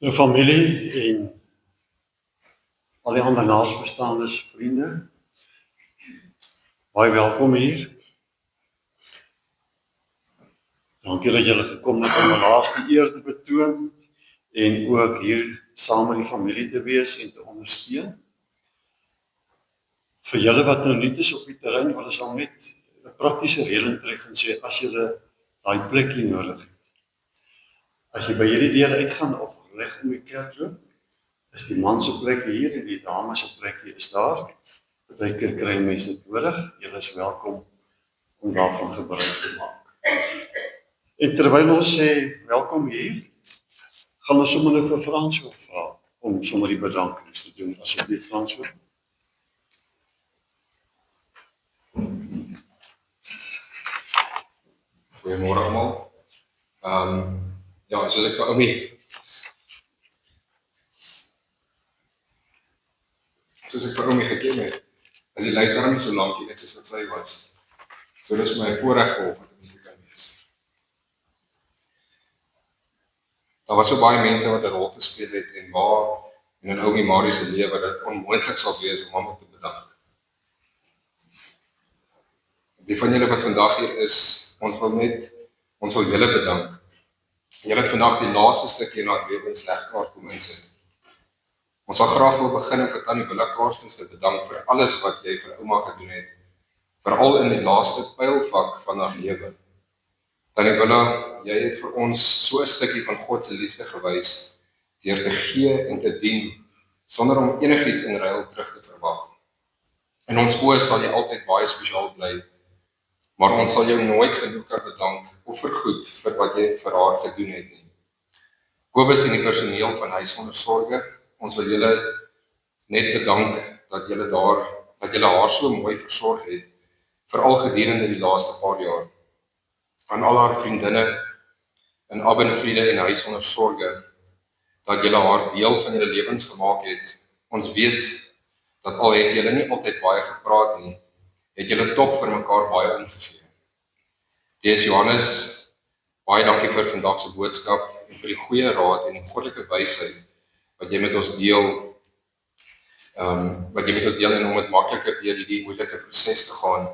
'n familie en al die ander naasbestaandes, vriende. Baie welkom hier. Dankie dat julle gekom het om 'n laaste eer te betoon en ook hier saam met die familie te wees en te ondersteun. Vir julle wat nou nuut is op die terrein, wil ons al net 'n praktiese reëling tref en sê as julle daai plekkie nodig het. As jy by hierdie deur uitgaan of reg om die kerk loop, is die man se plek hier en die dame se plekkie is daar. Partykeer kry mense dit nodig. Julle is welkom om daarvan gebruik te maak. En terwyl ons sê welkom hier, gaan ons sommer nou vir Frans wil vra om sommer die bedankings te doen. Asseblief Frans. Goeiemôre almal. Ja, soos ek vir Oumi geken het, as die luisteraar nie so lank hier net soos wat sy was. So dis my voorreg vanoggend om hier te kan wees. Daar was so baie mense wat 'n rol gespeel het en waar in 'n Oumi Marie se lewe dat onmoontlik sal wees om hom te bedank. Die van julle wat vandag hier is, ons wil julle bedank. Julle het vandag die laaste stukkie in haar lewenslegkaart kom insit. Ons sal graag wil begin om vir Tannie Willa Karstens te bedank vir alles wat jy vir ouma gedoen het, veral in die laaste pylvak van haar lewe. Tannie Willa, jy het vir ons so 'n stukkie van God se liefde gewys deur te gee en te dien sonder om enigiets in ruil terug te verwag. In ons oë sal jy altyd baie spesiaal bly, maar ons sal jou nooit genoeg kan bedank of vergoed vir wat jy vir haar gedoen het nie. Kobus en die personeel van Huis Sonder Sorge, ons wil julle net bedank dat julle haar so mooi versorg het, veral gedurende die laaste paar jaar. Aan al haar vriendinne in Abbenvriede en Huis Sonder Sorge, dat julle haar deel van julle lewens gemaak het. Ons weet dat al het julle nie altyd baie gepraat nie, het julle tog vir mekaar baie omgegee. D.S. Johannes, baie dankie vir vandag se boodskap en vir die goeie raad en die goddelike wysheid wat jy met ons deel, en om dit makliker deur hierdie moeilike proses te gaan,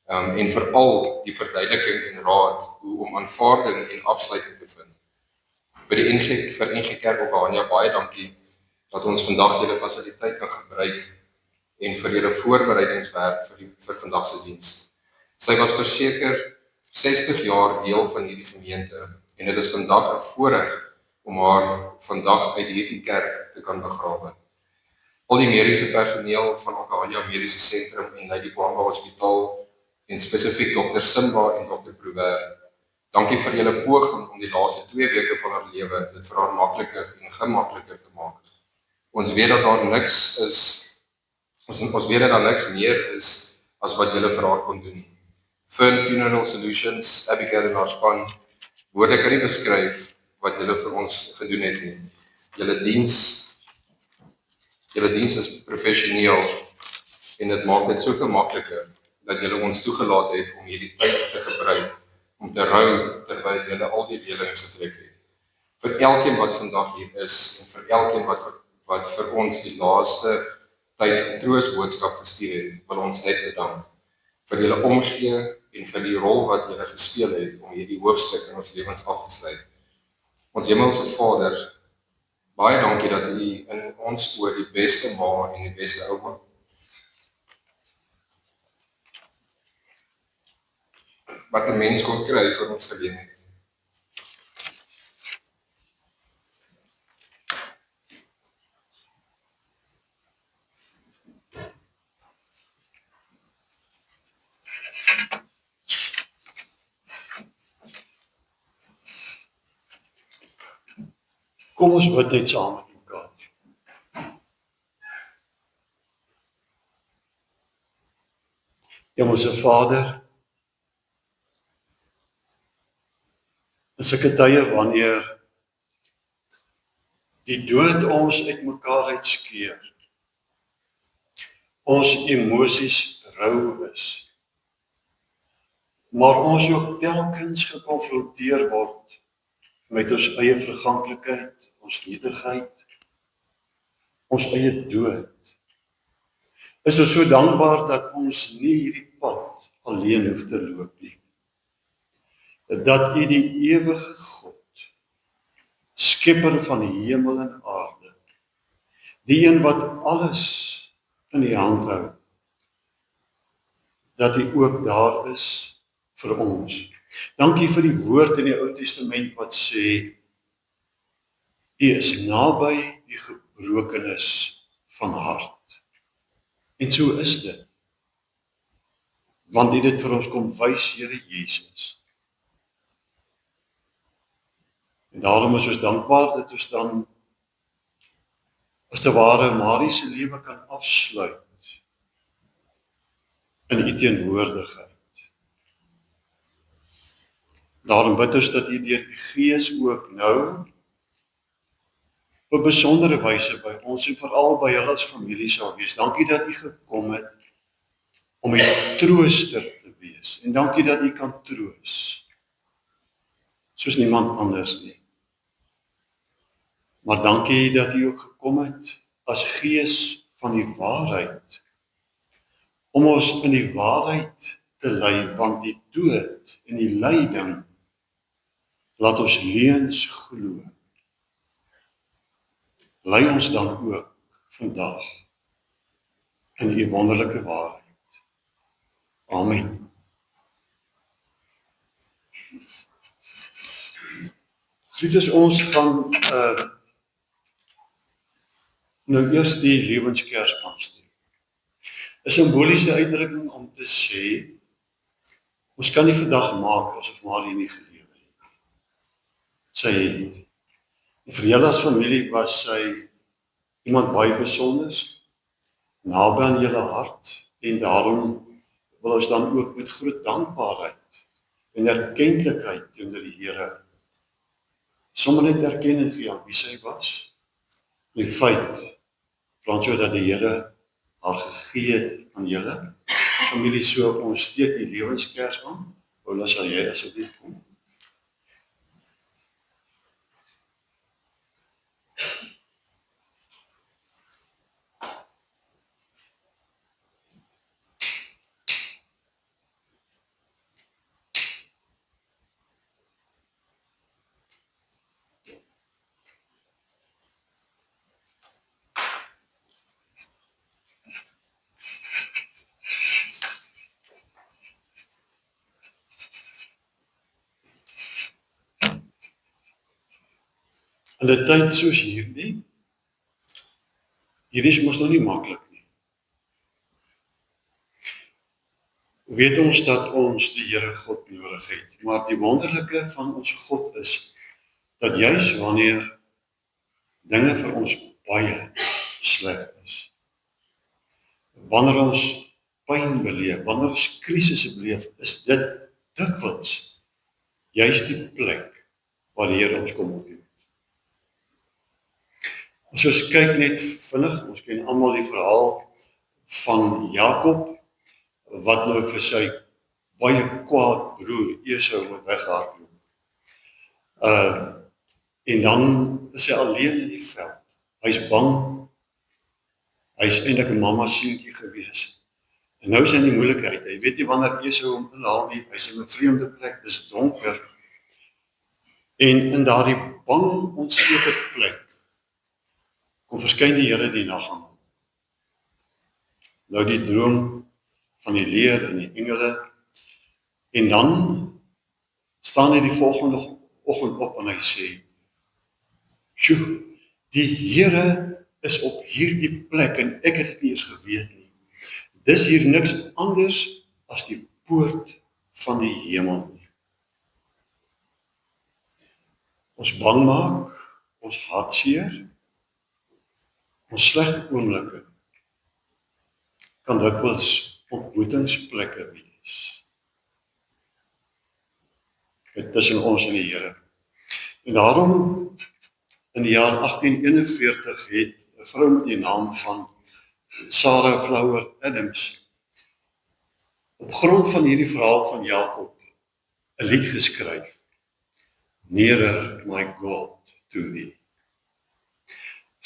en veral die verduideliking en raad hoe om aanvaarding en afsluiting te vind. Vir NG Kerk Okahanja, baie dankie dat ons vandag julle fasiliteit kan gebruik en vir julle voorbereidingswerk vir vandag se diens. Sy was verseker 60 jaar deel van hierdie gemeente en dit is vandag 'n voorreg om haar vandag uit hierdie kerk te kan begrawe. Al die mediese personeel van Okahanja Mediese Sentrum en Lady Bwanga Hospitaal en spesifiek Dr. Simba en Dr. Prouwer, dankie vir julle poging om die laaste 2 weke van haar lewe dit vir haar makliker en gemakliker te maak. Ons weet dat daar niks meer is as wat julle vir haar kon doen nie. Fern Funeral Solutions, Abigail en haar span, woorde kan nie beskryf wat julle vir ons gedoen het nie. Julle diens is professioneel en dit maak dit soveel makliker dat julle ons toegelaat het om hierdie tyd te gebruik om te rou terwyl julle al die reëlings getref het. Vir elkeen wat vandag hier is en vir elkeen wat vir ons die laaste tyd troostboodskap gestuur het, wil ons net bedank vir julle omgee en vir die rol wat julle gespeel het om hierdie hoofstuk in ons lewens af te sluit. Ons Hemelse Vader, baie dankie dat U in ons oor die beste ma en die beste ouma wat 'n mens kon kry vir ons geleen het. Kom ons bid net saam met mekaar. Hemelse Vader, in sulke tye wanneer die dood ons uitmekaar uitskeer, ons emosies rou is, maar ons ook telkens gekonfronteer word met ons eie verganklikheid, ons nietigheid, ons eie dood. Is ons so dankbaar dat ons nie hierdie pad alleen hoef te loop nie. Dat U die ewige God, skepper van die hemel en aarde, die een wat alles in die hand hou, dat U ook daar is vir ons. Dankie vir die woord in die Ou Testament wat sê, U is naby die gebrokenes van hart. En so is dit. Want U het dit vir ons kom wys, Here Jesus. En daarom is ons dankbaar dat ons dan as te ware Marie se lewe kan afsluit in U teenwoordigheid. Daarom bid ons dat U deur die Gees ook nou op 'n besondere wyse by ons en veral by hulle as familie sal wees. Dankie dat U gekom het om 'n trooster te wees. En dankie dat U kan troos, soos niemand anders nie. Maar dankie dat U ook gekom het as Gees van die waarheid, om ons in die waarheid te lei, want die dood en die lyding laat ons leuns glo. Lei ons dan ook vandag in U wonderlike waarheid. Amen. Geliefdes, ons gaan nou eers die lewenskers aansteek. 'n simboliese uitdrukking om te sê, ons kan nie vandag maak asof Marie nie geleef het. Sy het. En vir julle as familie was sy iemand baie besonder, naby aan julle hart, en daarom wil ons dan ook met groot dankbaarheid en erkentlikheid teenoor die Here sommer net erkenning gee aan wie sy was. Die feit, Fransjo, dat die Here haar gegee het aan julle familie, so ons steek die lewenskers aan. Paula, sal jy asseblief kom? In 'n tyd soos hierdie is mos nog nie maklik nie. Weet ons dat ons die Here God nodig het, maar die wonderlike van ons God is, dat juis wanneer dinge vir ons baie sleg is, wanneer ons pyn beleef, wanneer ons krisisse beleef, is dit dikwels juis die plek waar die Here ons kom ontmoet. As ons kyk net vinnig, ons ken almal die verhaal van Jakob, wat nou vir sy baie kwaad broer Esau moet weghardloop. En dan is hy alleen in die veld. Hy's bang. Hy's eintlik 'n mamma seentjie gewees. En nou is hy in die moeilikheid. Hy weet nie wanneer Esau hom inhaal nie. Hy's in 'n vreemde plek, dis donker. En in daardie bang, onseker plek kom verskyn die Here die nag aan hom. Nou die droom van die leer en die engele. En dan staan hy die volgende oggend op en hy sê, "Sjoe, die Here is op hierdie plek en ek het dit nie eens geweet nie. Dis hier niks anders as die poort van die hemel nie." Ons bang maak, ons hartseer, ons slegte oomblikke kan dikwels ontmoetingsplekke wees tussen ons en die Here. En daarom in die jaar 1841 het 'n vrou met die naam van Sarah Flower Adams op grond van hierdie verhaal van Jakob 'n lied geskryf, "Nearer my God to thee."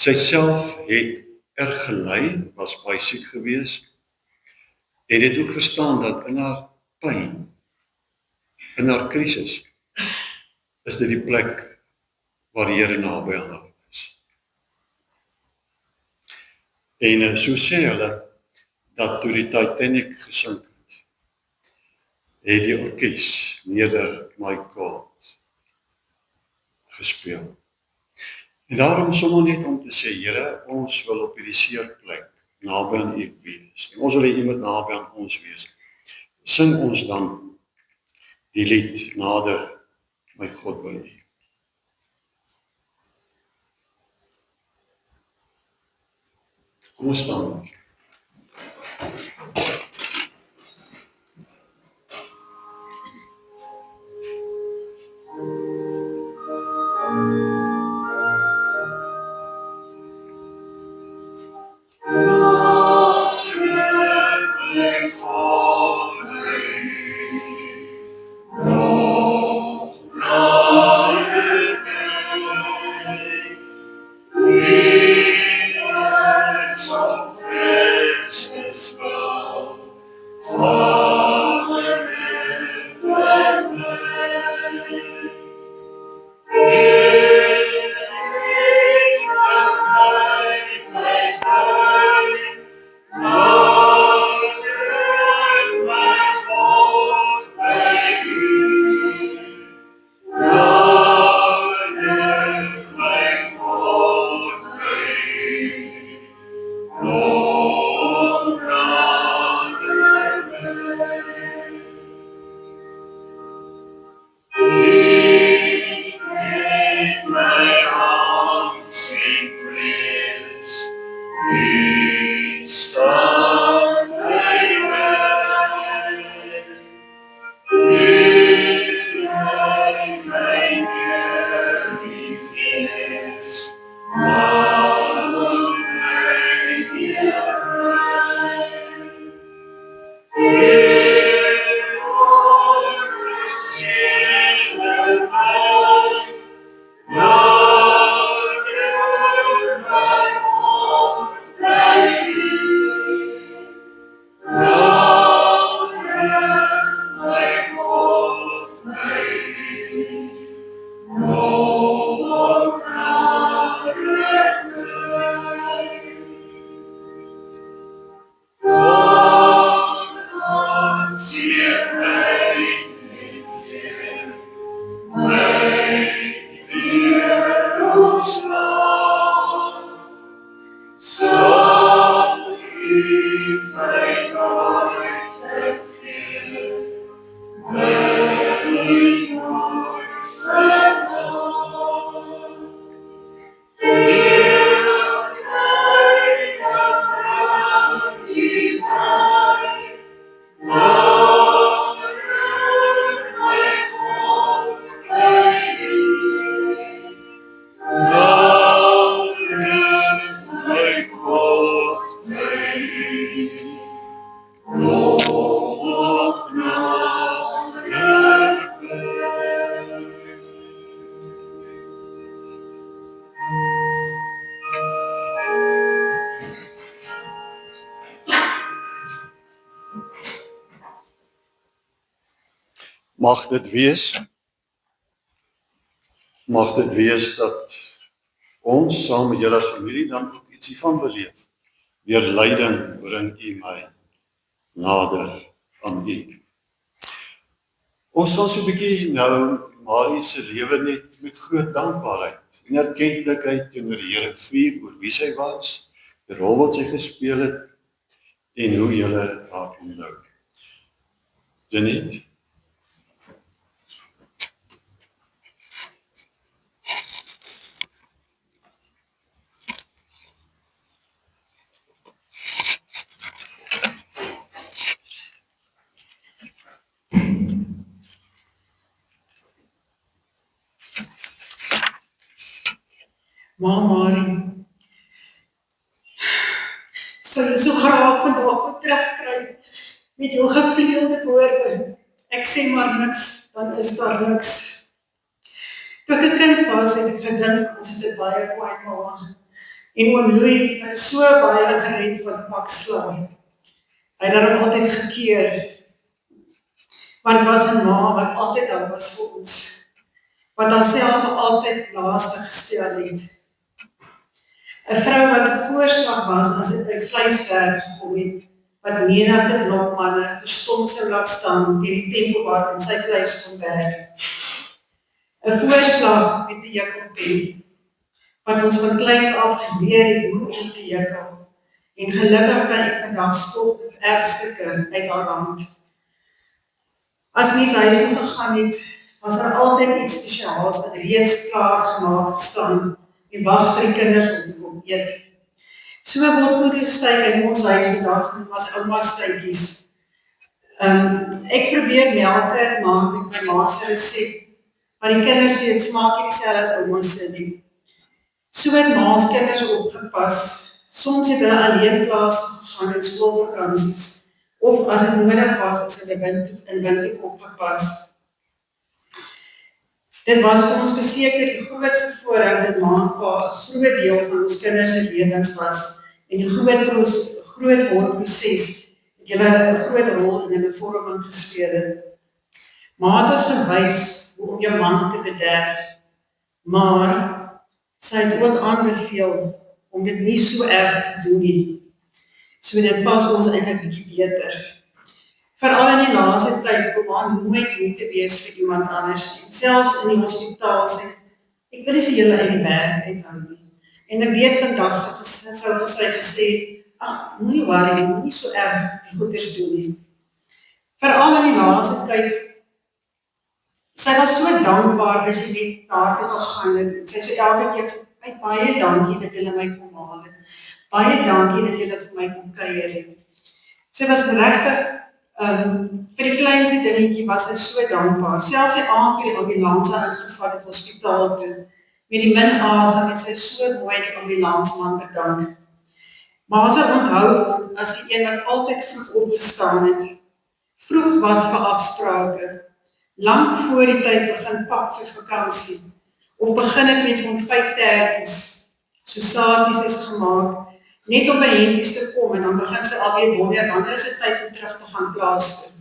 Sy self het erg gelei, was baie siek gewees, en het ook verstaan dat in haar pyn, in haar krisis, is dit die plek waar die Here naby aan haar is. En so sê hulle, dat toe die Titanic gesink het die orkes Neither My God gespeel. En daarom sommer net om te sê, Here, ons wil op hierdie seerplek naby aan U wees. En ons wil hê U moet naby aan ons wees. Sing ons dan die lied Nader my God by U. Kom ons staan. Mag dit wees dat ons saam met julle as familie dan ook ietsie van beleef. Deur lyding bring U my nader aan U. Ons gaan so 'n bietjie nou Marie se lewe net met groot dankbaarheid en erkentlikheid teenoor die Here vier oor wie sy was, die rol wat sy gespeel het en hoe julle haar onthou. Janet? Marie, sou jy so graag vandag vir terugkry met jou gevleelde woorde. Ek sê maar niks, dan is daar niks. Toe ek 'n kind was, het ek gedink, ons het 'n baie kwaai mamma. En oom Louis is so baie gered van pakslag. Hy het daarom altyd gekeer, want was 'n ma wat altyd daar was vir ons, wat haarself altyd laaste gestel het. 'n Vrou wat 'n voorslag was as dit by vleiswerk gekom het, wat menigte blokmanne verstom sou laat staan teen die tempo waar sy vleis kon werk. 'n Voorslag met 'n jukkelpen, wat ons van kleins af geleer het hoe om te jukkel. En gelukkig kan ek vandag spog het ergstukke uit haar hand. As mens huis toe gegaan het, was daar altyd iets spesiaals wat reeds klaar gemaak gestaan en wag vir die kinders om te kom eet. So word koedelsteak in ons huis vandag genoem as ouma steakies. Ek probeer melktert maak met my ma se resep, maar die kinders sê dit smaak nie dieselfde as ouma se nie. So het ma's kinders opgepas. Soms het hulle alleen plaas toe gegaan in skoolvakansies, of as dit nodig was, is hulle in Windhoek opgepas. Dit was vir ons verseker die grootste voorreg dat ma en pa 'n groot deel van ons kinders se lewens was, en die groot wordproses het hulle 'n groot rol in hulle vorming gespeel het. Ma het ons gewys hoe om jou man te bederf, maar sy het ook aanbeveel om dit nie so erg te doen nie. So dit pas ons eintlik bietjie beter. Veral in die laaste tyd wil ma nooit moeite wees vir iemand anders nie. Selfs in die hospitaal sê, ek wil nie vir julle uit die werk uithou nie. En ek weet vandag sou sy gesê, ag, moenie worry, moenie so erg die goeders doen nie. Veral in die laaste tyd, sy was so dankbaar as sy net daar toe gegaan het. En sy so elke keer sê, baie dankie dat julle my kom haal het. Baie dankie dat julle vir my kom kuier het. Sy was regtig vir die kleinste dingetjie was sy so dankbaar. Selfs sy aand toe die ambulans ingevat het hospitaal toe, met die min asem het sy so mooi die ambulansman bedank. Maar sy onthou hom as die een wat altyd vroeg opgestaan het. Vroeg was vir afsprake. Lank voor die tyd begin pak vir vakansie. Of begin het met konfyttertjies, so saaties is gemaak, net om by henties te kom en dan begin sy alweer wonder, wanneer is dit tyd om terug te gaan plaas toe.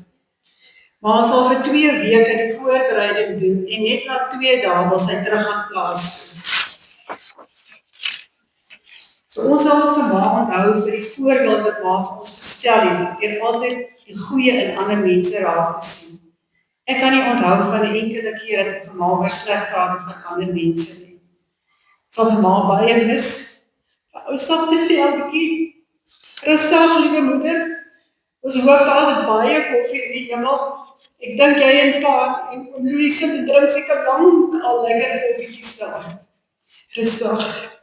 Maar sy sal vir 2 weke die voorbereiding doen en net na 2 dae wil sy terug gaan plaas toe. So ons sal vir ma onthou vir die voorbeeld wat ma vir ons gestel het, en altyd die goeie in ander mense raak te sien. Ek kan nie onthou van 'n enkele keer dat ek vir ma oor sleg praat het van ander mense nie. Ek sal vir ma baie mis. Ou sagte veldjie. Rustig, liewe moeder. Ons hoop daar's baie koffie in die hemel. Ek dink jy en pa en oom Louis sit en drink seker lank al lekker koffietjies daar. Rustig.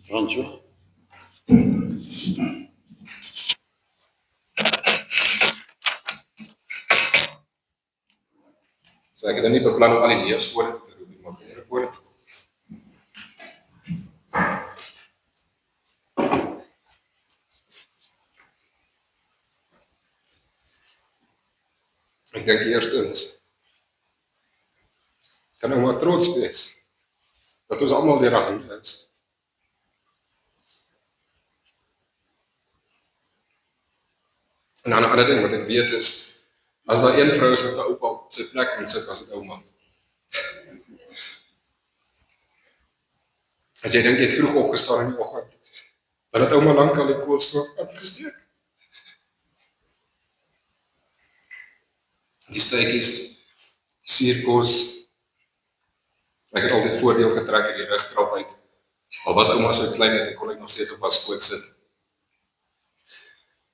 Fransjo. So ek het nou nie beplan om al die leerskole te roep nie, maar ek het voor dit. Ek dink eerstens, kan nou maar trots wees, dat ons allemaal deur aan is. En dan 'n ander ding wat ek weet is, as daar een vrou is wat 'n oupa op sy plek kan sit, was dit ouma. As jy dink jy het vroeg opgestaan in die oggend, dan het ouma lank al die koolstroop opgesteek. Die steekies, suurkos, ek het altyd voordeel getrek in die rugtrap uit. Al was ouma so klein dat ek kon ek nog steeds op haar skoot sit.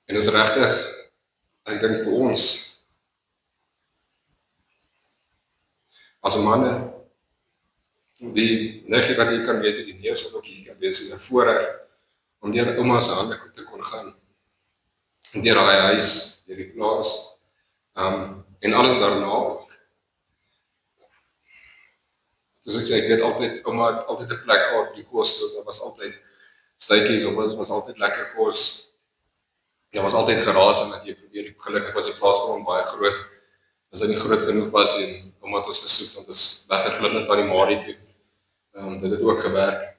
En dit is regtig, ek dink vir ons, as 'n manne, die niggie wat hier kan wees, die neus wat ook hier kan wees, is 'n voorreg om deur ouma se hande te kon gaan. En deur haar huis, deur die plaas, en alles daarna ook. Dus ek sê, ek weet altyd, ouma het altyd 'n plek gehad op die kos, daar was altyd stuitjies op ons, was altyd lekker kos. Daar was altyd geraas en dat jy probeer, gelukkig was die plaasgrond baie groot, as hy nie groot genoeg was en omdat ons gesoek, want ons weggeglip net aan die Marie toe. Dit het ook gewerk.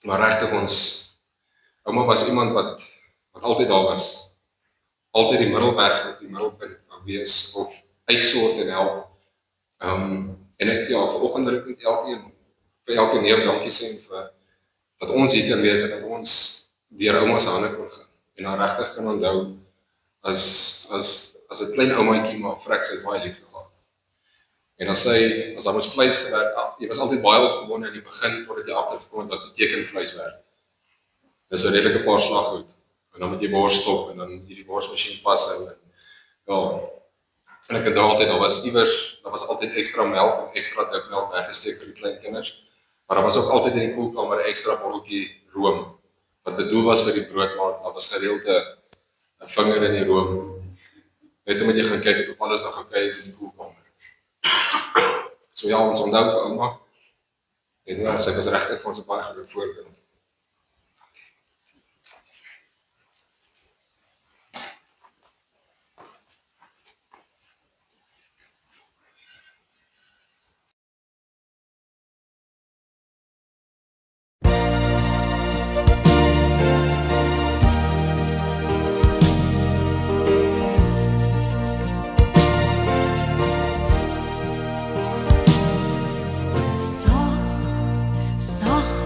Maar regtig ouma was iemand wat altyd daar was. Altyd die middelweg of die middelpunt wou wees of uitsort en help. En ek, vanoggend wil ek net vir elke neef dankie sê vir dat ons hier kan wees en dat ons deur ouma se hande kon gaan. En dan regtig kan onthou as 'n klein oumaatjie maar vrek sy baie liefde gehad. En as daar ons vleis gewerk, jy was altyd baie opgewonde in die begin totdat jy agtergekom het wat beteken vleiswerk. Dis 'n redelike paar slaggoed. En dan moet jy bors stop en dan hierdie borsmasjien vashou en en ek onthou altyd, daar was altyd ekstra melk en ekstra dik melk weggesteek vir die klein kinders. Maar daar was ook altyd in die koelkamer 'n ekstra botteltjie room wat bedoel was vir die brood, maar daar was gereeld 'n vinger in die room. Net omdat jy gaan kyk het of alles nog oukei is in die koelkamer. So ja, ons onthou vir ouma. En ja, sy was regtig vir ons 'n baie groot voorbeeld.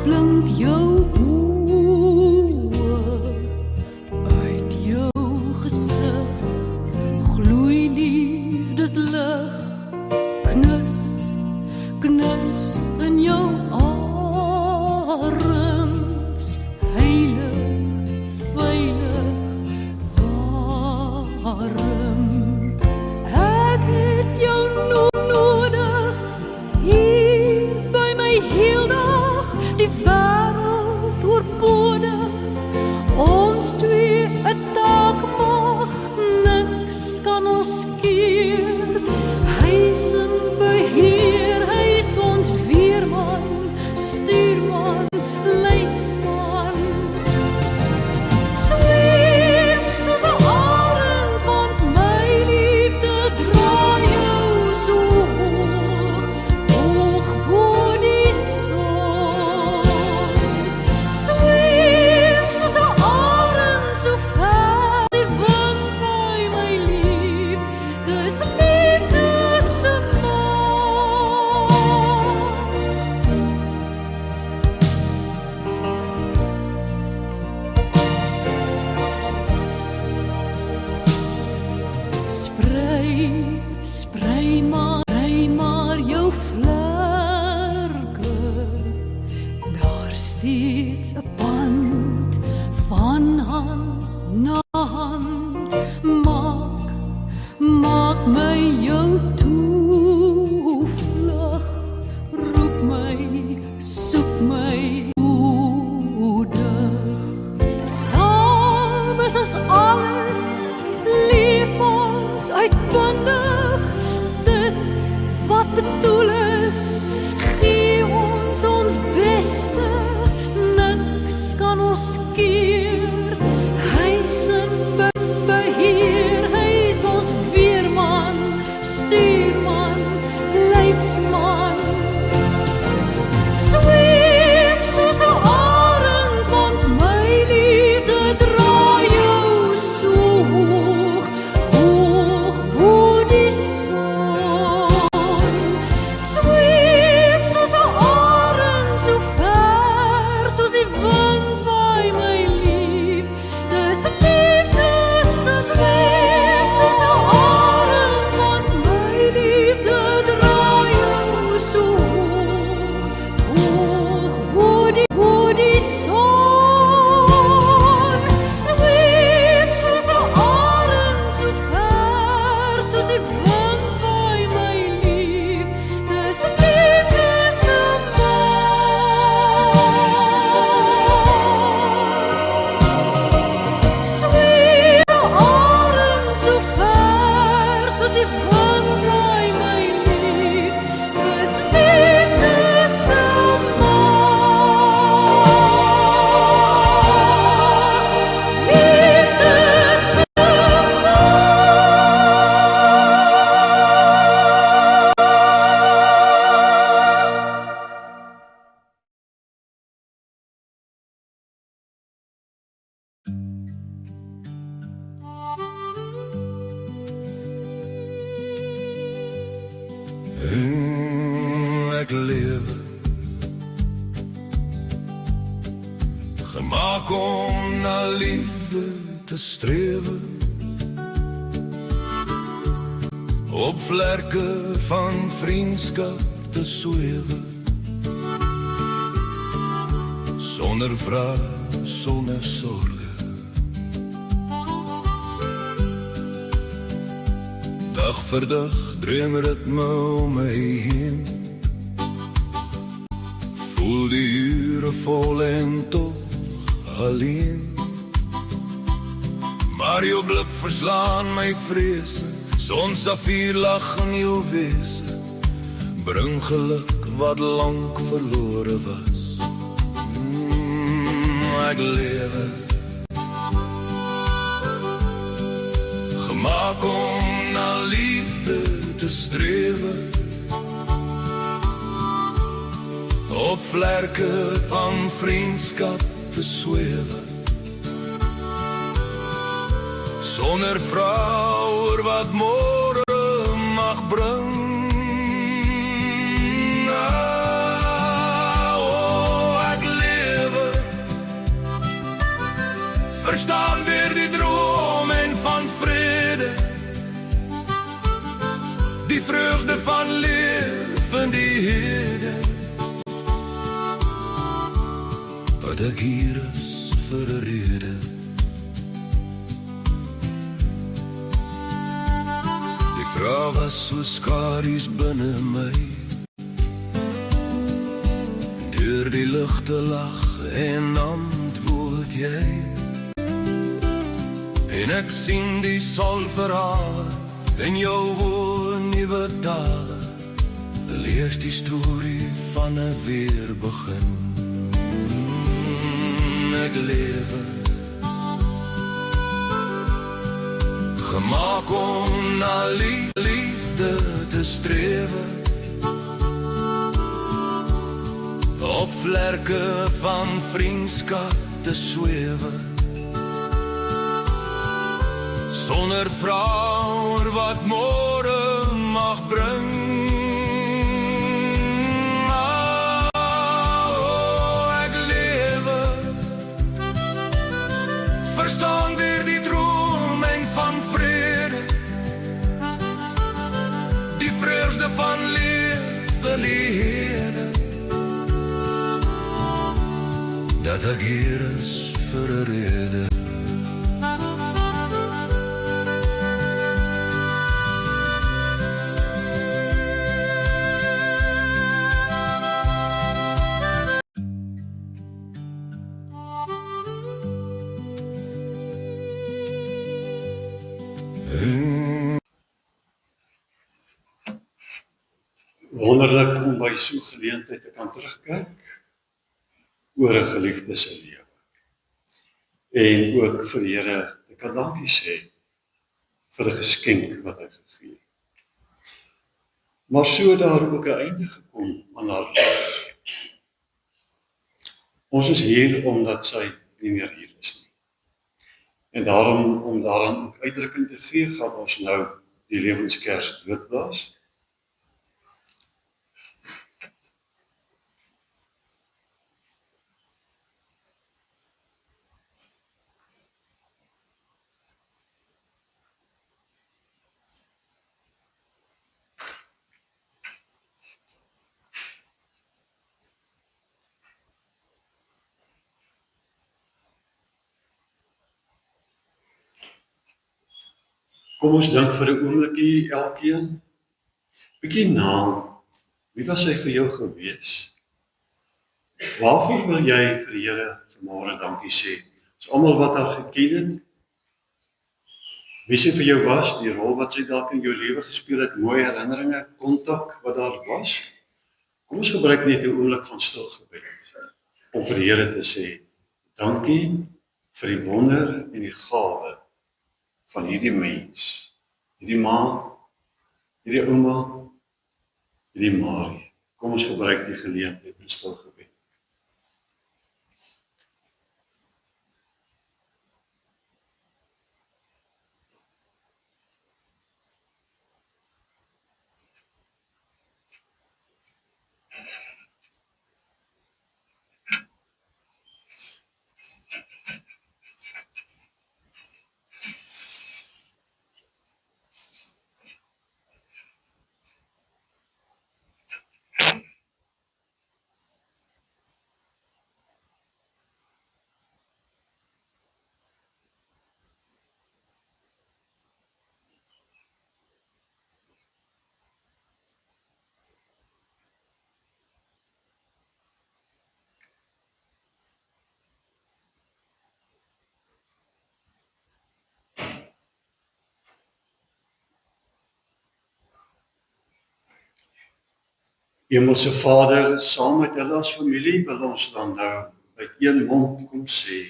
Blink jou oë uit jou gesig, gloei liefdeslig, knus, knus in jou arms, heilig, veilig, warm. Ek het jou nodig, hier by my heel dag, die wêreld oorbodig, ons twee 'n taak mag, niks kan ons keer. Hy is in beheer, hy is ons weerman, stuurman, leidsman. Zweef soos 'n arend, want my liefde dra jou so hoog, hoog bo die son. Zweef soos 'n arend, so ver die wind by my lief, dis liefde se maag. Sprei maar jou vlerke, daar steeds 'n band van hand na hand, maak my jou toevlug, roep my, soek my moedig. Saam is ons alles, lief ons uitbundig, dit wat bedoel is, gee ons beste, niks kan ons keer, hy is Gemaak om na liefde te strewe, op vlerke van vriendskap te swewe, sonder vraag, sonder sorge. Dag vir dag dream ritme om my heen, voel die ure vol en toch alleen. Maar jou blik verslaan my vrese, sonsafier lag in jou wese, bring geluk wat lang verlore was. Ek lewe, gemaak om na liefde te strewe, op vlerke van vriendskap te swewe, sonder vrou oor wat môre mag bring. Ek lewe, verstaan weer die droom en van vrede, die vreugde van leef in die hede, wat ek hier is vir 'n rede. Die vraag was so skaries binne my, deur die ligte lag en antwoord jy, en ek sien die sol verhaal in jou woe nuwe tale, lees die storie van 'n weer begin. Ek lewe, gemaak om na liefde te strewe, op vlerke van vriendskap te swewe, sonder vrou oor wat môre mag bring. Ek lewe, verstaan weer die droom en van vrede, die vreugde van leef in die hede, dat ek hier is vir 'n rede. Wonderlik om by so 'n geleentheid te kan terugkyk oor 'n geliefde se lewe. En ook vir die Here te kan dankie sê vir 'n geskenk wat hy gegee het. Maar so daar ook 'n einde gekom aan haar lewe. Ons is hier omdat sy nie meer hier is nie. En daarom, om daaraan ook uitdrukking te gee, gaan ons nou die lewenskers doodblaas. Kom ons dink vir 'n oombliekie elkeen, bietjie na, wie was hy vir jou gewees? Waarvoor wil jy vir die Here vanmôre dankie sê? Ons almal wat haar geken het, wie sy vir jou was, die rol wat sy dalk in jou lewe gespeel het, mooi herinneringe, kontak wat daar was. Kom ons gebruik net 'n oomblik van stil gebed om vir die Here te sê, dankie vir die wonder en die gawe van hierdie mens, hierdie ma, hierdie ouma, hierdie Marie. Kom ons gebruik die geleentheid in stil gebed. Hemelse Vader, saam met hulle as familie wil ons dan nou uit een mond kom sê,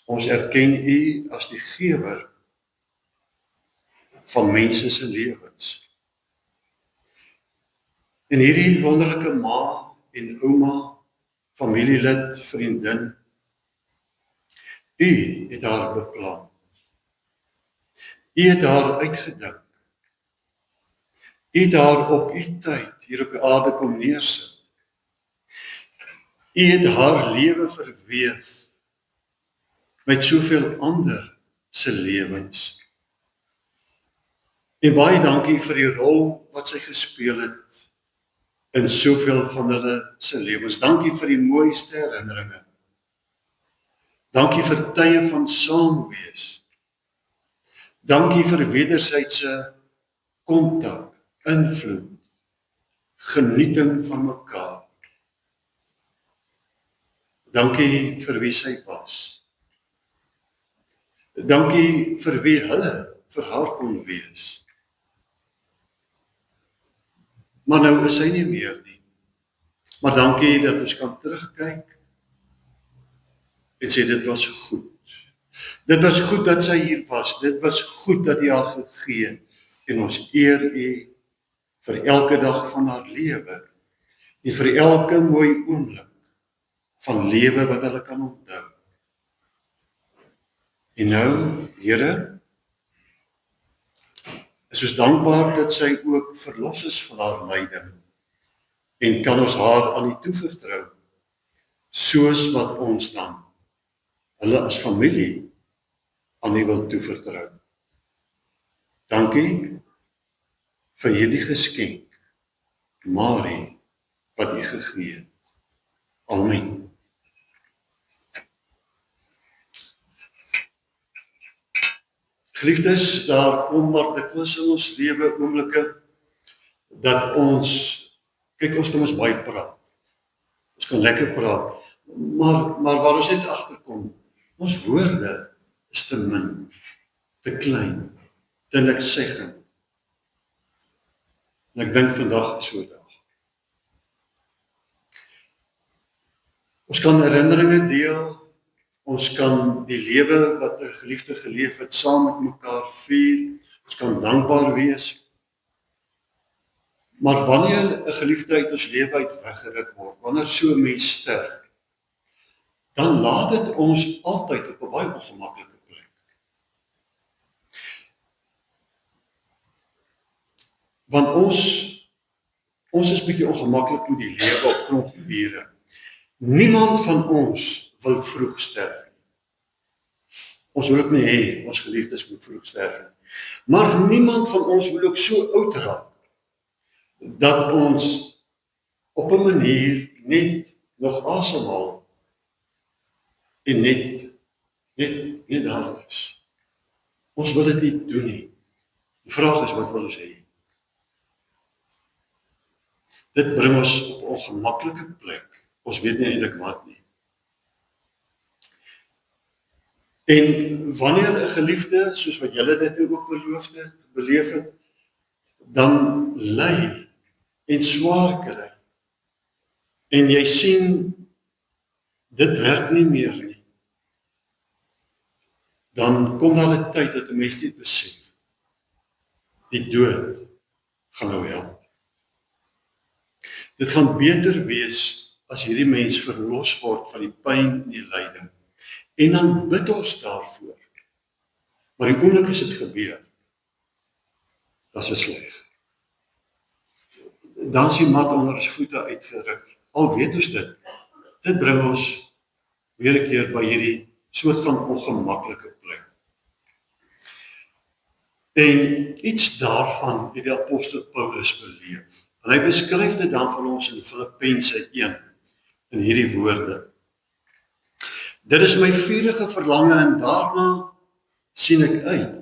ons erken U as die gewer van mense se lewens. En hierdie wonderlike ma en ouma, familielid, vriendin, U het haar beplan. U het haar uitgedink. U het haar op U tyd hier op die aarde kom neersit. U het haar lewe verweef met soveel ander se lewens. En baie dankie vir die rol wat sy gespeel het in soveel van hulle se lewens. Dankie vir die mooiste herinneringe. Dankie vir tye van saam wees. Dankie vir wederwysige kontak, invloed, genieting van mekaar. Dankie vir wie sy was. Dankie vir wie hulle vir haar kon wees. Maar nou is sy nie meer nie. Maar dankie dat ons kan terugkyk en sê dit was goed. Dit was goed dat sy hier was. Dit was goed dat U haar gegee het. En ons eer U vir elke dag van haar lewe en vir elke mooi oomblik van lewe wat hulle kan onthou. En nou, Here, is ons dankbaar dat sy ook verlos is van haar lyding en kan ons haar aan U toevertrou, soos wat ons dan hulle as familie aan U wil toevertrou. Dankie vir hierdie geskenk, Marie, wat U gegee het. Amen. Geliefdes, daar kom maar dikwels in ons lewe oomblikke dat ons, kyk, ons kan ons baie praat. Ons kan lekker praat, maar waar ons net agterkom, ons woorde is te min, te klein, te nikszeggend. En ek dink vandag is so 'n dag. Ons kan herinneringe deel, ons kan die lewe wat 'n geliefde geleef het saam met mekaar vier, ons kan dankbaar wees. Maar wanneer 'n geliefde uit ons lewe uit weggeruk word, wanneer so 'n mens sterf, dan laat dit ons altyd op 'n baie ongemaklike plek. Want ons is bietjie ongemaklik met die lewe op knoopdiere. Niemand van ons wil vroeg sterf nie. Ons wil ook nie hê ons geliefdes moet vroeg sterf nie. Maar niemand van ons wil ook so oud raak dat ons op 'n manier net nog asemhaal en net daar is. Ons wil dit nie doen nie. Die vraag is, wat wil ons hê? Dit bring ons op 'n ongemaklike plek. Ons weet nie eintlik wat nie. En wanneer 'n geliefde, soos wat julle dit ook beleef het, dan ly en swaar kry, en jy sien, dit werk nie meer nie, dan kom daar 'n tyd dat 'n mens dit besef. Die dood gaan nou help. Dit gaan beter wees as hierdie mens verlos word van die pyn en die lyding. En dan bid ons daarvoor. Maar die oomblik as dit gebeur, dat is sleg. Dan is die mat onder ons voete uitgeruk. Al weet ons dit. Dit bring ons weer 'n keer by hierdie soort van ongemaklike plek. En iets daarvan het die apostel Paulus beleef. En hy beskryf dit dan vir ons in Filippense 1, in hierdie woorde. Dit is my vurige verlange en daarna sien ek uit,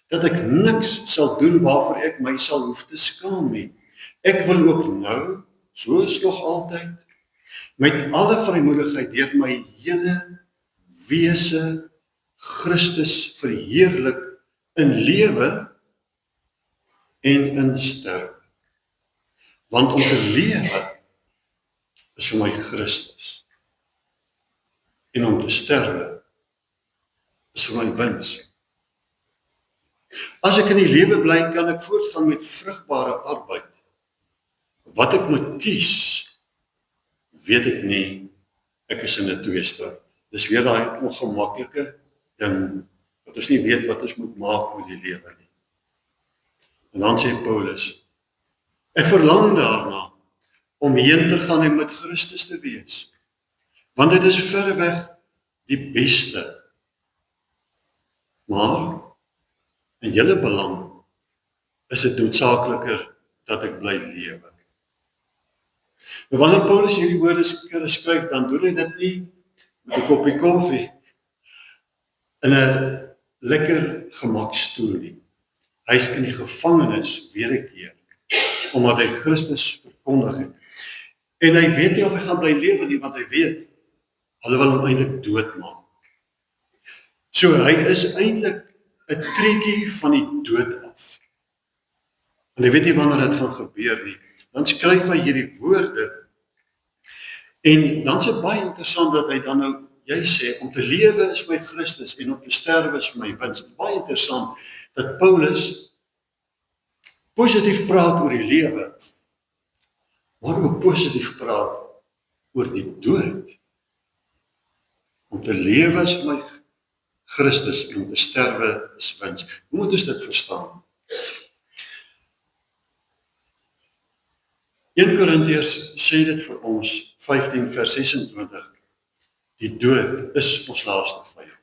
dat ek niks sal doen waarvoor ek my sal hoef te skaam nie. Ek wil ook nou, soos nog altyd, met alle vrymoedigheid deur my hele wese Christus verheerlik in lewe en in sterwe. Want om te lewe is vir my Christus. En om te sterwe is vir my wins. As ek in die lewe bly, kan ek voortgaan met vrugbare arbeid. Wat ek moet kies, weet ek nie, ek is in 'n tweestryd. Dis weer daai ongemaklike ding, wat ons nie weet wat ons moet maak met die lewe nie. En dan sê Paulus, ek verlang daarna, om heen te gaan en met Christus te wees, want dit is verreweg die beste. Maar, in julle belang, is dit noodsaakliker dat ek bly lewe. Maar wanneer Paulus hierdie woorde skryf, dan doen hy dit nie met 'n koppie koffie in 'n lekker gemakstoel nie. Hy is in die gevangenis weer 'n keer, omdat hy Christus verkondig het. En hy weet nie of hy gaan bly lewe nie, want hy weet, hulle wil hom eintlik doodmaak. So hy is eintlik 'n treetjie van die dood af. En hy weet nie wanneer dit gaan gebeur nie. Dan skryf hy hierdie woorde, en dan is dit baie interessant dat hy dan nou, jy sê, om te lewe is my Christus, en om te sterwe is my wins. Het is baie interessant, dat Paulus positief praat oor die lewe, maar ook positief praat oor die dood. Om te lewe is my Christus, en om te sterwe is wins. Hoe moet ons dit verstaan? 1 Korintiërs sê dit vir ons, 15 vers 26, die dood is ons laaste vyand.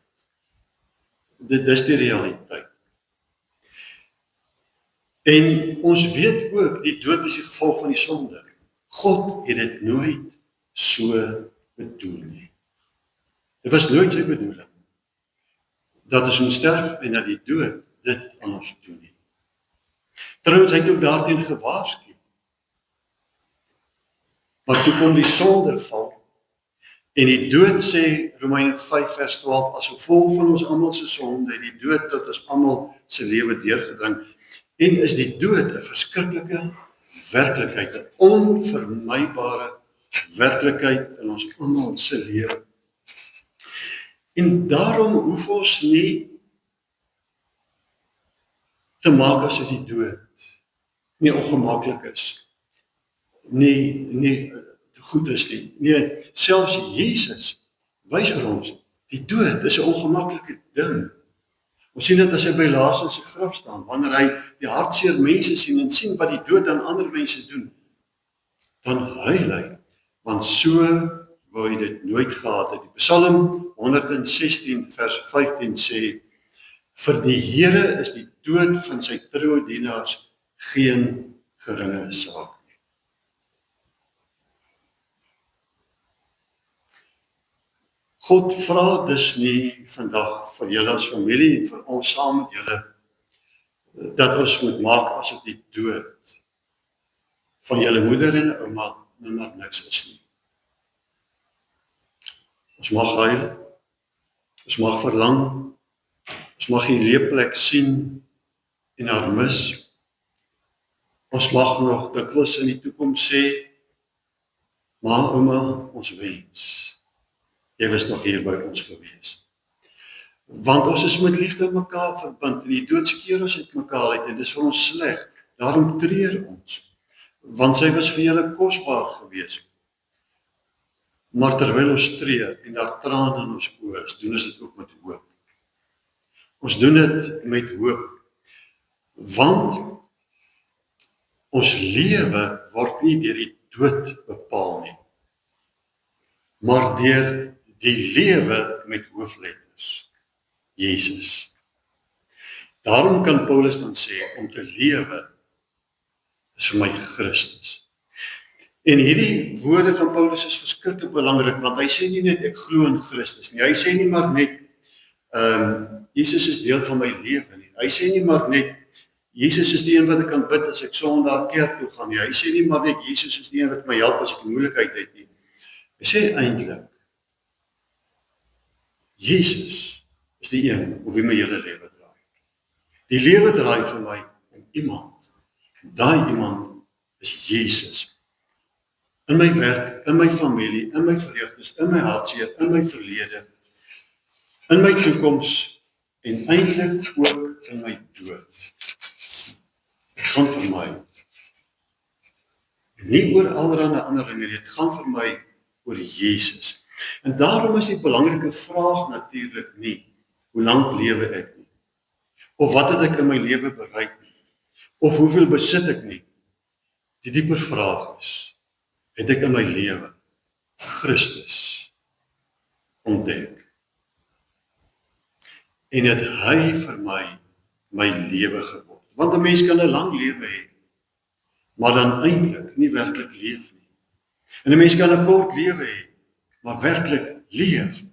Dit is die realiteit. En ons weet ook, die dood is die gevolg van die sonde. God het dit nooit so bedoel nie. Dit was nooit sy bedoeling, dat ons moet sterf en dat die dood dit aan ons doen nie. Trouwens, hy het ook daarteen gewaarsku. Maar toe kom die sonde val, en die dood, sê Romeine 5 vers 12, as gevolg van ons almal se sonde, het die dood tot ons almal se lewe deurgedring, en is die dood 'n verskriklike werklikheid, 'n onvermybare werklikheid in ons almal se lewe. En daarom hoef ons nie te maak asof die dood nie ongemaklik is, nie goed is nie. Nee, selfs Jesus wys vir ons, die dood is 'n ongemaklike ding. Ons sien dit as hy by Lazarus se graf staan, wanneer hy die hartseer mense sien en sien wat die dood aan ander mense doen, dan huil hy, want so wou hy dit nooit gehad het. Die Psalm 116 vers 15 sê, vir die Here is die dood van sy troue dienaars geen geringe saak. God vra dus nie vandag vir julle as familie en vir ons saam met julle, dat ons moet maak asof die dood van julle moeder en ouma nimmer niks is nie. Ons mag huil, ons mag verlang, ons mag die leefplek sien en haar mis. Ons mag nog dikwels in die toekoms sê, maar ouma, ons wens, jy was nog hier by ons gewees. Want ons is met liefde mekaar verbind, en die dood skeer ons uit mekaar uit, en dit is vir ons sleg, daarom treur ons, want sy was vir julle kosbaar gewees. Maar terwyl ons treur, en daar trane in ons oë is, doen ons dit ook met hoop. Ons doen dit met hoop, want ons lewe word nie deur die dood bepaal nie, maar deur die lewe met hoofletters, Jesus. Daarom kan Paulus dan sê, om te lewe is vir my Christus. En hierdie woorde van Paulus is verskriklik belangrik, want hy sê nie net ek glo in Christus nie, hy sê nie maar net Jesus is deel van my lewe nie, hy sê nie maar net Jesus is die een wat ek kan bid as ek Sondag kerk toe gaan nie, hy sê nie maar net Jesus is die een wat my help as ek 'n moeilikheid het nie. Hy sê eintlik, Jesus is die een op wie my hele lewe draai. Die lewe draai vir my om iemand. Daai iemand is Jesus. In my werk, in my familie, in my vreugdes, in my hartseer, in my verlede, in my toekoms en eintlik ook in my dood. Dit gaan vir my nie oor allerlei ander dinge, dit gaan vir my oor Jesus. En daarom is die belangrike vraag natuurlik nie, hoe lank lewe ek nie, of wat het ek in my lewe bereik nie, of hoeveel besit ek nie. Die dieper vraag is, het ek in my lewe Christus ontdek? En het hy vir my lewe geword? Want 'n mens kan 'n lang lewe hê, maar dan eintlik nie werklik leef nie. En 'n mens kan 'n kort lewe hê, maar werklik leef,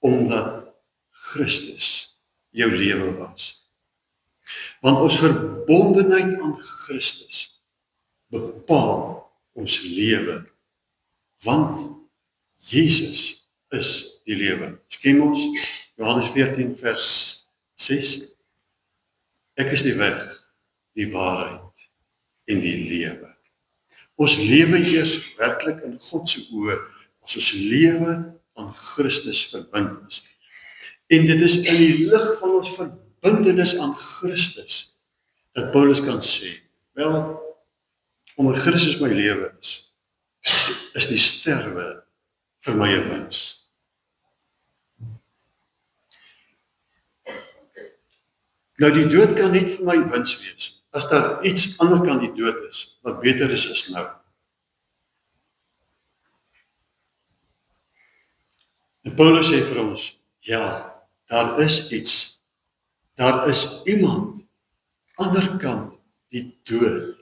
omdat Christus jou lewe was. Want ons verbondenheid aan Christus bepaal ons lewe, want Jesus is die lewe. Ken ons Johannes 14 vers 6. Ek is die weg, die waarheid en die lewe. Ons lewe eers werklik in God se oë as ons lewe aan Christus verbind is. En dit is in die lig van ons verbintenis aan Christus dat Paulus kan sê, wel, omdat Christus my lewe is die sterwe vir my 'n wins. Nou die dood kan net vir my wins wees, as daar iets ander kan die dood is, wat beter is as nou. En Paulus sê vir ons, ja, daar is iets, daar is iemand, anderkant die dood,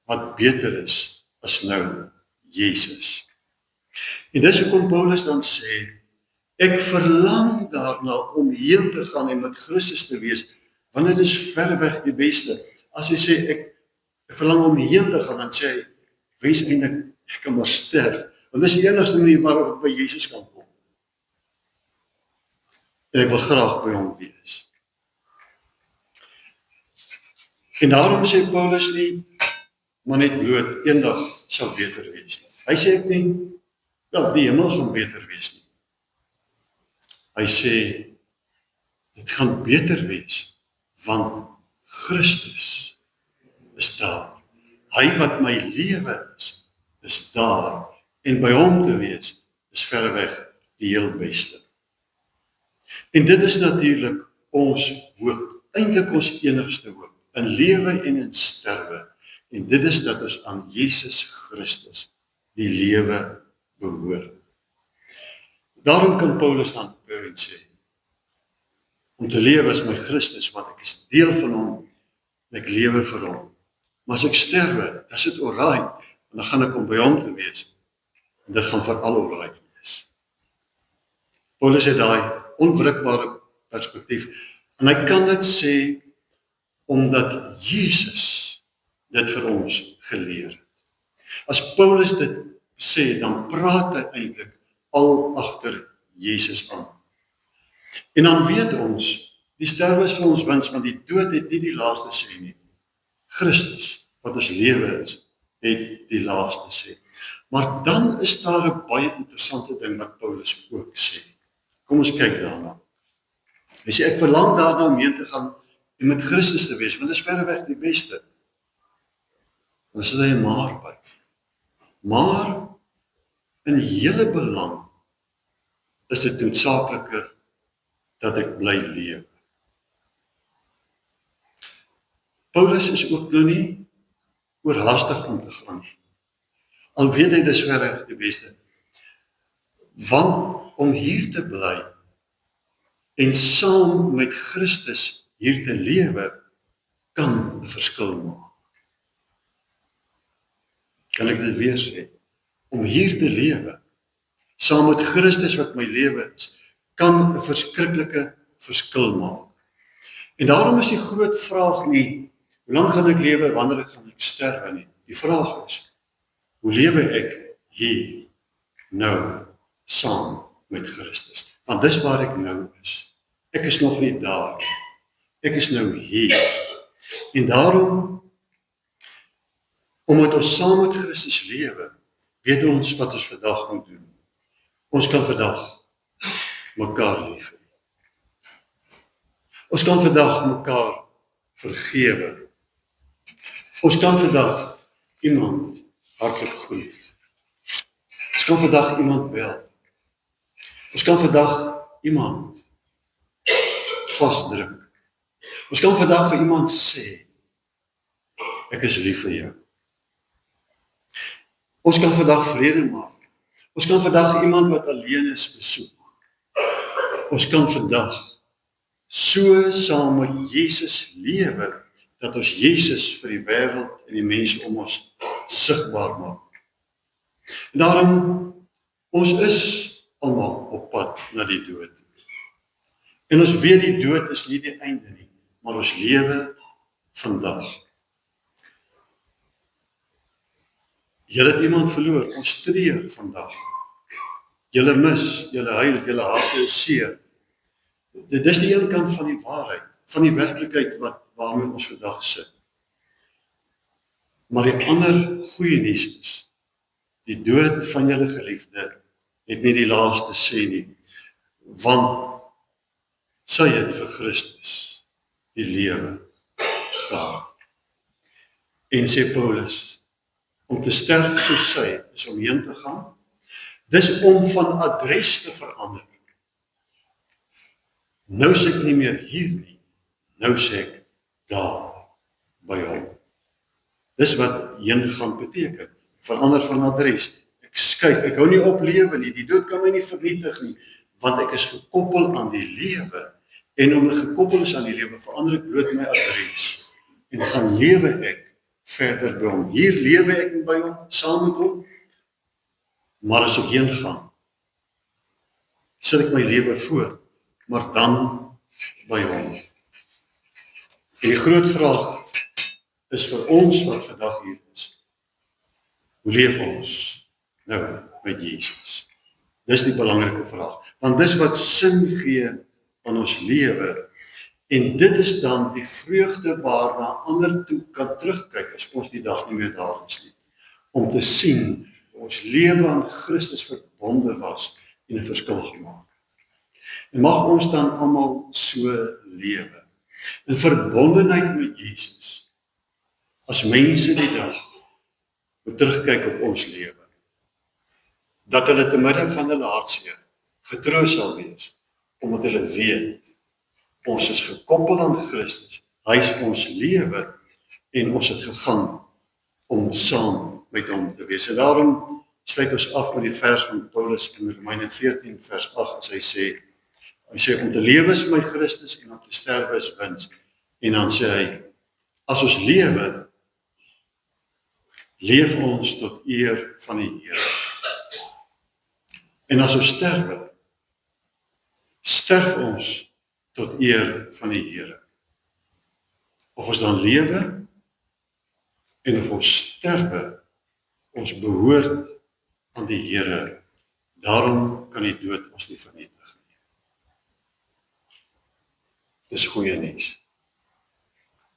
wat beter is as nou Jesus. En dis hoekom Paulus dan sê, ek verlang daarna om heen te gaan en met Christus te wees, want dit is verreweg die beste. As hy sê, ek verlang om heen te gaan, dan sê hy, wees eintlik, ek kan maar sterf, want dis die enigste manier waarop ek by Jesus kan kom. En ek wil graag by hom wees. En daarom sê Paulus nie, maar net bloot, eendag sal beter wees nie. Hy sê ek nie, ja, die hemel gaan beter wees nie. Hy sê, dit gaan beter wees, want Christus is daar. Hy wat my lewe is daar. En by hom te wees, is verreweg die heel beste. En dit is natuurlik ons hoop, eintlik ons enigste hoop, in lewe en in sterwe. En dit is dat ons aan Jesus Christus die lewe behoort. Daarom kan Paulus dan sê, om te lewe is my Christus, want ek is deel van hom, en ek lewe vir hom. Maar as ek sterwe, dan is dit alright, en dan gaan ek om by hom te wees, en dit gaan vir al alright wees. Paulus het daai onwrikbare perspektief, en hy kan dit sê, omdat Jesus dit vir ons geleer het. As Paulus dit sê, dan praat hy eintlik al agter Jesus aan. En dan weet ons, die sterwe is vir ons wins, want die dood het nie die laaste sê nie. Christus, wat ons lewe is, het die laaste sê. Maar dan is daar 'n baie interessante ding wat Paulus ook sê. Kom ons kyk daarna. Hy sê, ek verlang daarna om heen te gaan en met Christus te wees, want dit is verreweg die beste. Dan sit hy 'n maar by. Maar in hele belang is dit noodsaakliker dat ek bly lewe. Paulus is ook nou nie oorhaastig om te gaan nie. Al weet hy dis verreweg die beste. Want om hier te bly en saam met Christus hier te lewe, kan 'n verskil maak. Kan ek dit weer sê? Om hier te lewe, saam met Christus wat my lewe is, kan 'n verskriklike verskil maak. En daarom is die groot vraag nie, hoe lang gaan ek lewe, wanneer gaan ek sterwe nie. Die vraag is, hoe lewe ek hier, nou, saam met Christus? Want dis waar ek nou is. Ek is nog nie daar nie. Ek is nou hier. En daarom Omdat ons saam met Christus lewe, weet ons wat ons vandag moet doen. Ons kan vandag mekaar lief hê. Ons kan vandag mekaar vergewe. Ons kan vandag iemand hartlik groet. Ons kan vandag iemand bel. Ons kan vandag iemand vasdruk. Ons kan vandag vir iemand sê, ek is lief vir jou. Ons kan vandag vrede maak. Ons kan vandag iemand wat alleen is besoek. Ons kan vandag so saam met Jesus lewe, dat ons Jesus vir die wêreld en die mense om ons sigbaar maak. En daarom, ons is almal op pad na die dood. En ons weet die dood is nie die einde nie, maar ons lewe vandag. Julle het iemand verloor, ons treur vandag. Julle mis, julle huil, julle harte is seer. Dit is die een kant van die waarheid, van die werklikheid waarmee ons vandag sit. Maar die ander goeie nuus is, die dood van julle geliefde het nie die laaste sê nie, want sy het vir Christus die lewe gehad. En sê Paulus, om te sterf soos sy is om heen te gaan, dis om van adres te verander. Nou sê ek nie meer hier nie, nou sê ek daar, by hom. Dis wat heen gaan beteken, verander van adres. Ek skuif, ek hou nie op lewe nie, die dood kan my nie vernietig nie, want ek is gekoppel aan die lewe, en omdat ek gekoppel is aan die lewe, verander ek bloot my adres, en gaan lewe ek verder by hom. Hier lewe ek by hom, saam met hom, maar as ek heen gaan, sit ek my lewe voor, maar dan by hom. En die groot vraag is vir ons wat vandag hier is, hoe leef ons nou met Jesus? Dis die belangrike vraag, want dis wat sin gee aan ons lewe, en dit is dan die vreugde waarna ander toe kan terugkyk, as ons die dag nie meer daar is nie, om te sien, ons lewe aan Christus verbonde was, en 'n verskil gemaak. En mag ons dan almal so lewe, in verbondenheid met Jesus, as mense die dag moet terugkyk op ons lewe, dat hulle te midde van hulle hartseer getroos sal wees, omdat hulle weet, ons is gekoppel aan Christus, hy is ons lewe, en ons het gegaan om saam met hom te wees. En daarom sluit ons af met die vers van Paulus in Romeine 14 vers 8, as hy sê, om te lewe is my Christus, en om te sterwe is wins. En dan sê hy, as ons lewe, leef ons tot eer van die Here. En as ons sterwe, sterf ons tot eer van die Here. Of ons dan lewe, en of ons sterwe, ons behoort aan die Here. Daarom kan die dood ons nie vernietig nie. Dis goeie nuus.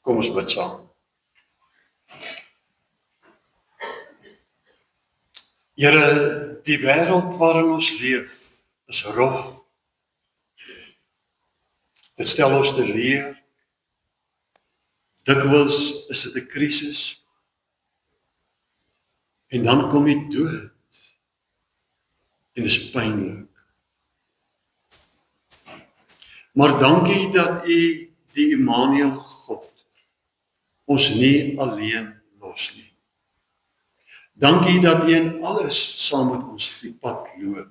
Kom ons bid saam. Here, die wêreld waarin ons leef, is rof. Dit stel ons te leer. Dikwels is dit 'n krisis. En dan kom die dood. En dit is pynlik. Maar dankie dat U, die Immanuel God, ons nie alleen los nie. Dankie dat U in alles saam met ons die pad loop.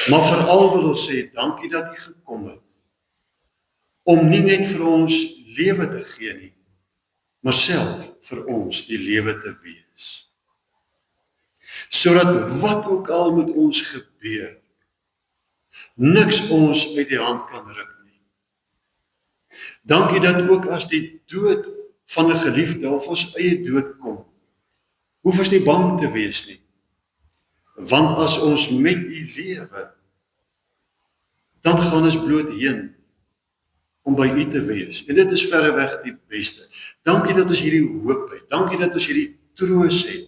Maar veral wil ons sê, dankie dat U gekom het, om nie net vir ons lewe te gee nie, maar self vir ons die lewe te wees. Sodat wat ook al met ons gebeur, niks ons uit die hand kan ruk nie. Dankie dat ook as die dood van 'n geliefde of ons eie dood kom, hoef ons nie bang te wees nie. Want as ons met U lewe, dan gaan ons bloot heen. om by U te wees. En dit is verreweg die beste. Dankie dat ons hierdie hoop het. Dankie dat ons hierdie troos het.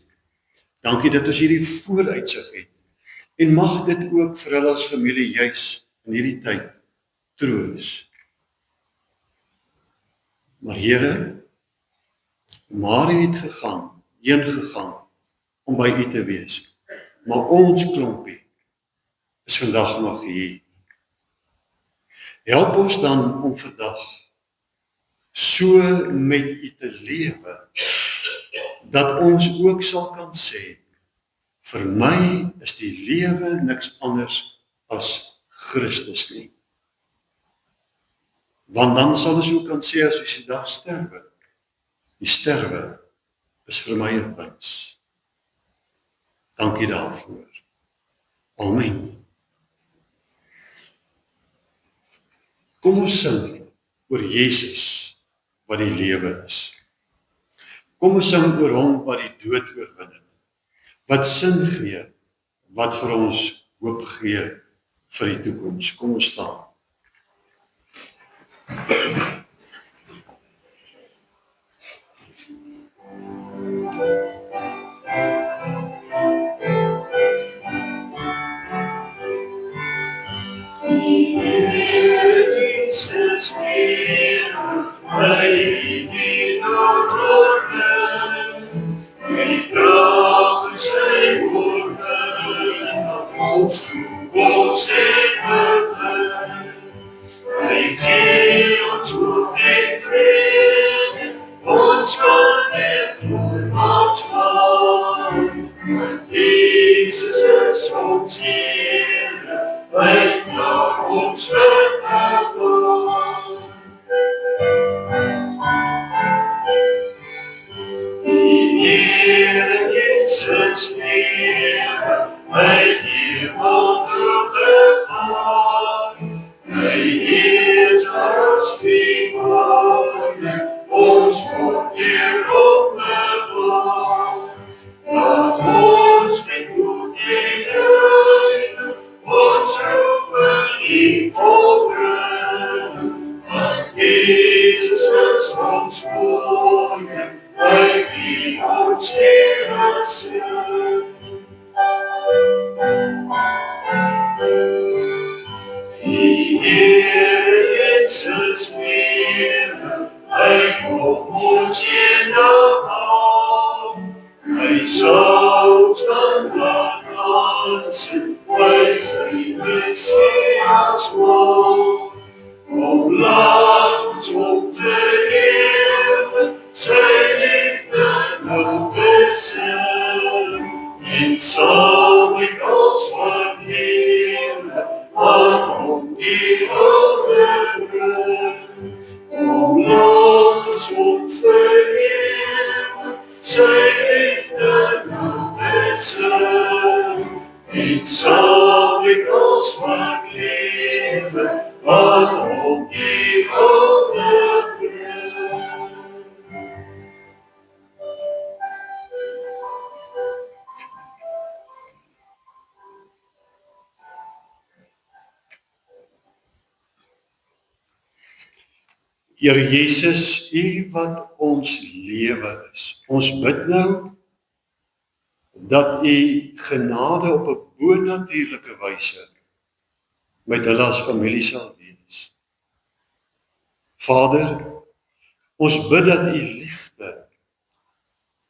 Dankie dat ons hierdie vooruitsig het. En mag dit ook vir hulle as familie juis in hierdie tyd troos. Maar Here, Marie het heen gegaan om by U te wees. Maar ons klompie is vandag nog hier. Help ons dan om vandag so met U te lewe, dat ons ook sal kan sê, vir my is die lewe niks anders as Christus nie. Want dan sal ons ook kan sê as ons die dag sterwe, die sterwe is vir my 'n wins. Dankie daarvoor. Amen. Kom ons sing oor Jesus wat die lewe is. Kom ons sing oor hom wat die dood oorwin het, wat sin gee, wat vir ons hoop gee vir die toekoms. Kom ons staan. Here Jesus, U wat ons lewe is. Ons bid nou dat U genade op 'n bonatuurlike wyse met hulle as familie sal wees. Vader, ons bid dat U liefde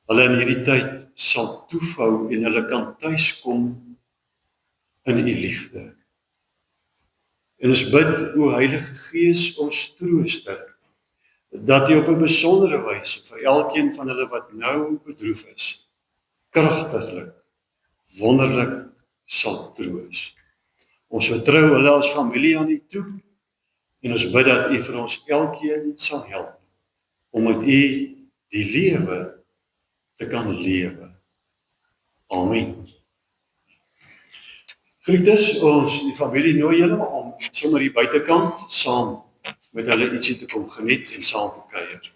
hulle in hierdie tyd sal toevou en hulle kan tuiskom in U liefde. En ons bid, o Heilige Gees, ons trooster, dat U op 'n besondere wyse vir elkeen van hulle wat nou bedroef is, kragtiglik, wonderlik sal troos. Ons vertrou hulle as familie aan U toe, en ons bid dat U vir ons elkeen sal help, om met U die lewe te kan lewe. Amen. Geliefdes, ons die familie nooi julle om sommer hier buitekant saam met hulle ietsie te kom geniet en saam te kuier.